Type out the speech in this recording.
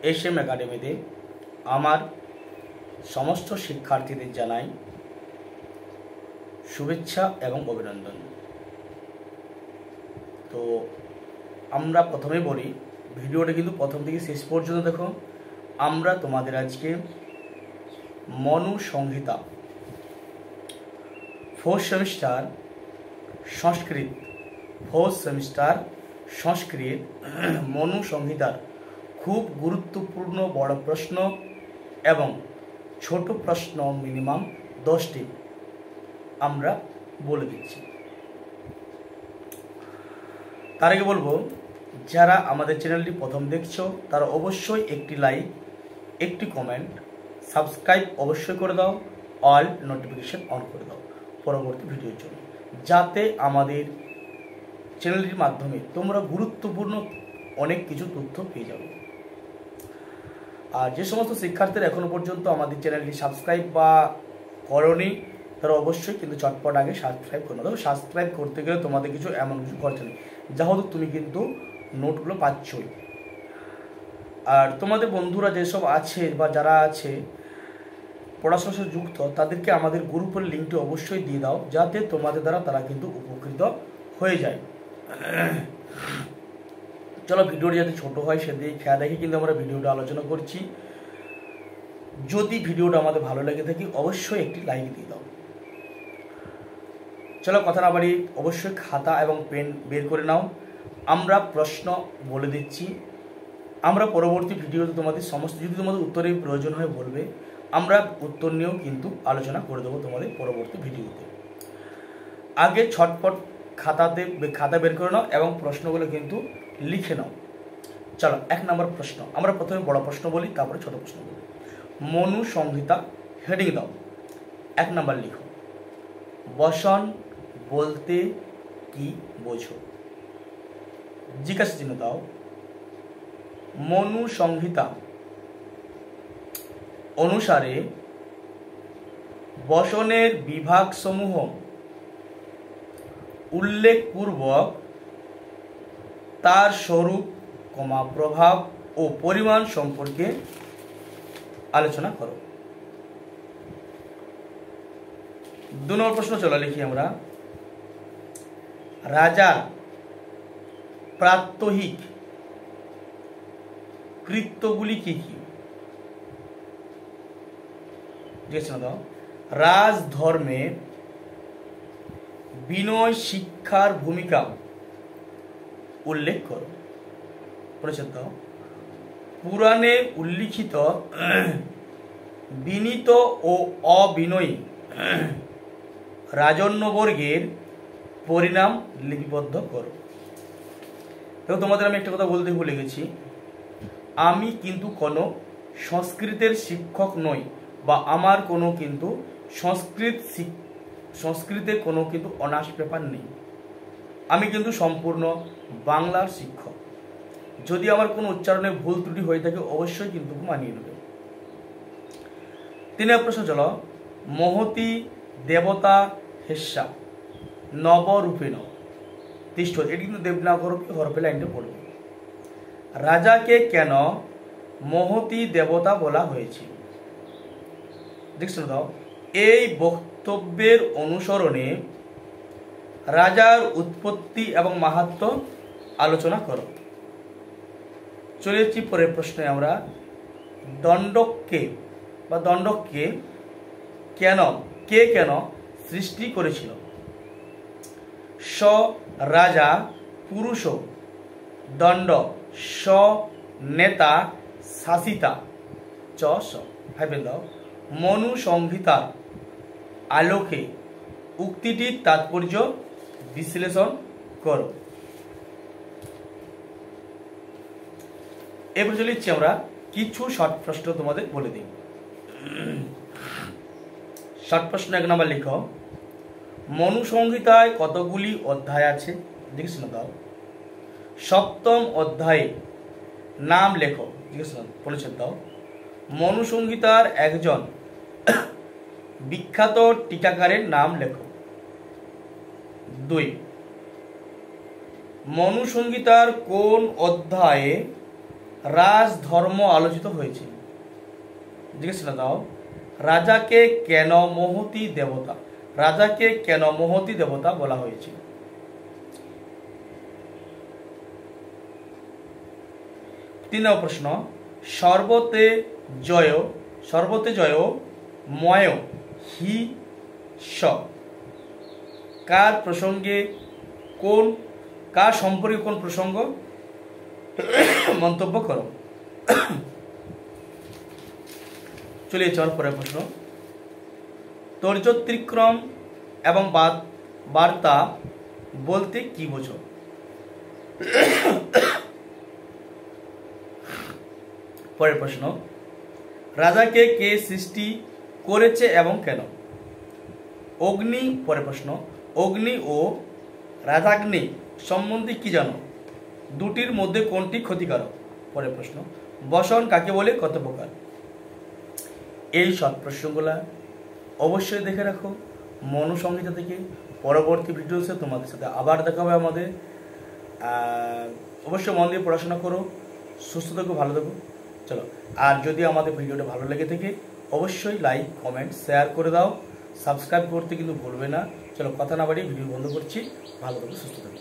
SM একাডেমিতে আমার সমস্ত শিক্ষার্থীদের জানাই শুভেচ্ছা এবং অভিনন্দন। তো আমরা প্রথমে বলি, ভিডিওটা কিন্তু প্রথম থেকে শেষ পর্যন্ত দেখো। আমরা তোমাদের আজকে মনু সংহিতা 4th সেমিস্টার সংস্কৃত মনু সংহিতার খুব গুরুত্বপূর্ণ বড় প্রশ্ন এবং ছোট প্রশ্ন মিনিমাম 10টি আমরা বলে দিচ্ছি। তার আগে বলবো, যারা আমাদের চ্যানেলটি প্রথম দেখছো তারা অবশ্যই একটি লাইক, একটি কমেন্ট, সাবস্ক্রাইব অবশ্যই করে দাও, অল নোটিফিকেশন অন করে দাও পরবর্তী ভিডিওর জন্য, যাতে আমাদের চ্যানেলটির মাধ্যমে তোমরা গুরুত্বপূর্ণ অনেক কিছু তথ্য পেয়ে যাবে। আর যে সমস্ত শিক্ষার্থীরা এখনো পর্যন্ত আমাদের চ্যানেলটি সাবস্ক্রাইব বা করনি তারা অবশ্যই কিন্তু চটপট আগে সাবস্ক্রাইব করে নাও। সাবস্ক্রাইব করতে গেলে তোমাদের কিছু এমন কিছু খরচা নেই, যা হতো তুমি কিন্তু নোটগুলো পাচ্ছই। আর তোমাদের বন্ধুরা যেসব আছে বা যারা আছে পড়াশোনার সাথে যুক্ত, তাদেরকে আমাদের গ্রুপের লিঙ্কটি অবশ্যই দিয়ে দাও, যাতে তোমাদের দ্বারা তারা কিন্তু উপকৃত হয়ে যায়। চলো, ভিডিওটি যাতে ছোট হয় সেদিকে খেয়াল রেখে কিন্তু আমরা ভিডিওটা আলোচনা করছি। যদি ভিডিওটা আমাদের ভালো লেগে থাকে অবশ্যই একটি লাইক দিয়ে দাও। চলো কথা না বাড়ি, অবশ্যই খাতা এবং পেন বের করে নাও। আমরা প্রশ্ন বলে দিচ্ছি, আমরা পরবর্তী ভিডিওতে তোমাদের সমস্ত, যদি তোমাদের উত্তরের প্রয়োজন হয় বলবে, আমরা উত্তর নিয়েও কিন্তু আলোচনা করে দেবো তোমাদের পরবর্তী ভিডিওতে। আগে ছটপট খাতা বের করে নাও এবং প্রশ্নগুলো কিন্তু লিখে নাও। চলো, 1 নম্বর প্রশ্ন। আমরা প্রথমে বড় প্রশ্ন বলি, তারপরে ছোট প্রশ্ন বলি। মনু সংহিতা, হেডিং দাও। 1 নম্বর লিখো, বসন বলতে কি বোঝো? জিজ্ঞাসা চিহ্ন দাও। মনু সংহিতা অনুসারে বসনের বিভাগসমূহ উল্লেখপূর্বক তার স্বরূপ, প্রভাব ও পরিমাণ সম্পর্কে আলোচনা করো। 2 নম্বর প্রশ্ন, চলো লিখি আমরা। রাজার প্রাত্যহিক কৃত্যগুলি কি কি? দাও। রাজধর্মে বিনয় শিক্ষার ভূমিকা উল্লেখ করো। পরিচ্ছেদ দাও। পুরাণে উল্লিখিত বিনীত ও অবিনয়ী রাজন্যবর্গের পরিণাম লিপিবদ্ধ করো। দেখো, তোমাদের আমি একটা কথা বলতে ভুলে গেছি, আমি কিন্তু কোনো সংস্কৃতের শিক্ষক নই, বা আমার কোনো কিন্তু সংস্কৃতে কোনো কিন্তু অনার্স পেপার নেই। আমি কিন্তু সম্পূর্ণ বাংলার শিক্ষক। যদি আমার কোনো উচ্চারণে ভুল ত্রুটি হয়ে থাকে অবশ্যই কিন্তু মানিয়ে নেবে। 3 নম্বর প্রশ্ন, চলো। মহতী দেবতা হেস্যা নবরূপেণ তিষ্ঠ। এটি কিন্তু দেবনাগরী হরফে লাইনটা পড়বে। রাজাকে কেন মহতী দেবতা বলা হয়েছে? দেখছো দাও। এই বক্তব্যের অনুসরণে রাজার উৎপত্তি এবং মাহাত্ম্য আলোচনা করো। চলে যাচ্ছি পরের প্রশ্নে আমরা। দণ্ডককে কেন সৃষ্টি করেছিল? স রাজা পুরুষ, দণ্ড স নেতা শাসিতা চ স। ভাইবেন দাও। মনু সংহিতার আলোকে উক্তিটির তাৎপর্য বিশ্লেষণ করো। এবার চলে যাচ্ছি আমরা কিছু শর্ট প্রশ্ন তোমাদের বলে দিই। শর্ট প্রশ্ন 1 নম্বর লিখো, মনু সংহিতায় কতগুলি অধ্যায় আছে? জিজ্ঞেস দাও। 7ম অধ্যায়ে নাম লেখো। জিজ্ঞেস পরিচ্ছেদ দাও। মনু সংহিতার একজন বিখ্যাত টিকাকারের নাম লেখো। 2 মনু সংহিতার কোন অধ্যায়ে রাজধর্ম আলোচিত হয়েছিল? জিজ্ঞেস না দাও। রাজাকে কেন মহতী দেবতা, রাজাকে কেন মহতী দেবতা বলা হয়েছিল? 3 নম্বর প্রশ্ন, সর্বতে জয় ময় হি স কার প্রসঙ্গে কার সম্পর্কে কোন প্রসঙ্গ মন্তব্য করো? চলে যাওয়ার পরের প্রশ্ন, তর্জত্রিক্রম এবং বার্তা বলতে কি বোঝো? পরের প্রশ্ন, রাজাকে কে সৃষ্টি করেছে এবং কেন? পরের প্রশ্ন, অগ্নি ও রাধাগ্নি সম্বন্ধে কি জানো? দুটির মধ্যে কোনটি ক্ষতিকারক? পরের প্রশ্ন, বসন কাকে বলে, কত প্রকার? এই সব প্রশ্নগুলা অবশ্যই দেখে রাখো মনুসংহিতা থেকে। পরবর্তী ভিডিওতে তোমাদের সাথে আবার দেখা হবে আমাদের। অবশ্যই মন দিয়ে পড়াশোনা করো, সুস্থ থাকো, ভালো থাকো। চলো, আর যদি আমাদের ভিডিওটা ভালো লেগে থাকে অবশ্যই লাইক, কমেন্ট, শেয়ার করে দাও। সাবস্ক্রাইব করতে কিন্তু ভুলবে না। চলো, কথা না বাড়িয়ে ভিডিও বন্ধ করছি। ভালো থাকো, সুস্থ থাকো।